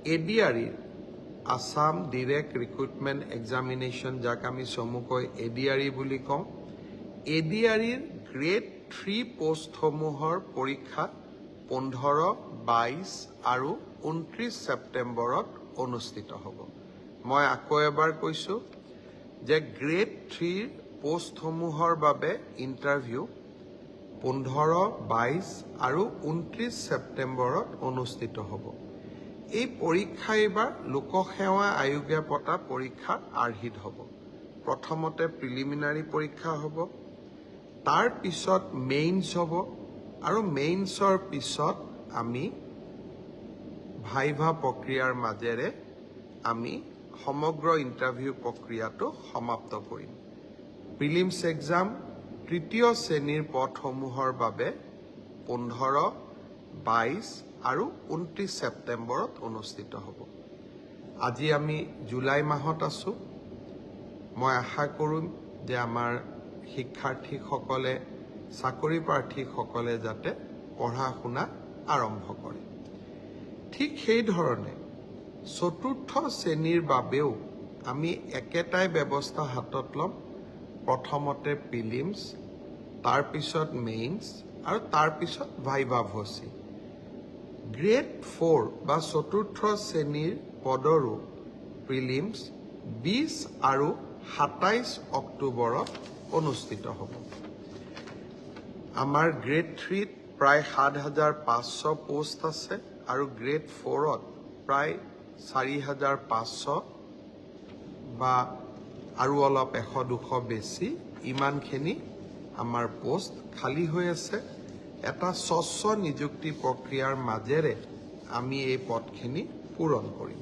ADRE Assam direct recruitment examination যাক আমি চমুকৈ ADRE বুলি কওঁ ADREৰ গ্ৰেড 3 পোষ্টসমূহৰ পৰীক্ষা 15, 22 আৰু 29 ছেপ্টেম্বৰত অনুষ্ঠিত হ'ব মই আকৌ এবাৰ কৈছোঁ যে গ্ৰেড 3 পোষ্টসমূহৰ বাবে ইণ্টাৰভিউ 15, 22 আৰু 29 ছেপ্টেম্বৰত অনুষ্ঠিত হ'ব এই পৰীক্ষা এইবাৰ লোকসেৱা আয়োগে পতা পৰীক্ষাৰ আৰ্হিত হ'ব প্ৰথমতে প্ৰিলিমিনাৰী পৰীক্ষা হ'ব তাৰ পিছত মেইনছ হ'ব আৰু মেইনছৰ পিছত আমি ভাইভা প্ৰক্ৰিয়াৰ মাজেৰে আমি সমগ্ৰ ইণ্টাৰভিউ প্ৰক্ৰিয়াটো সমাপ্ত কৰিম প্ৰিলিমছ এক্সাম তৃতীয় শ্ৰেণীৰ পদসমূহৰ বাবে 15, 22 আৰু 29 ছেপ্টেম্বৰত অনুষ্ঠিত হ'ব আজি আমি জুলাই মাহত আছোঁ মই আশা কৰিম যে আমাৰ শিক্ষাৰ্থীসকলে চাকৰি প্ৰাৰ্থীসকলে যাতে পঢ়া শুনা আৰম্ভ কৰে ঠিক সেই ধৰণে চতুৰ্থ শ্ৰেণীৰ বাবেও আমি একেটাই ব্যৱস্থা হাতত ল'ম প্ৰথমতে প্ৰিলিমছ তাৰ পিছত মেইনছ আৰু তাৰ পিছত ভাইভা ভচি গ্ৰেড 4 বা চতুৰ্থ শ্ৰেণীৰ পদৰো প্ৰিলিমছ 20 আৰু 27 অক্টোবৰত অনুষ্ঠিত হ'ব আমাৰ গ্ৰেড 3ত প্ৰায় 7,500 পোষ্ট আছে আৰু গ্ৰেড 4ত প্ৰায় 4,500 বা আৰু অলপ 100-200 বেছি ইমানখিনি আমাৰ পোষ্ট খালী হৈ আছে এটা স্বচ্ছ নিযুক্তি প্ৰক্ৰিয়াৰ মাজেৰে আমি এই পদখিনি পূৰণ কৰিম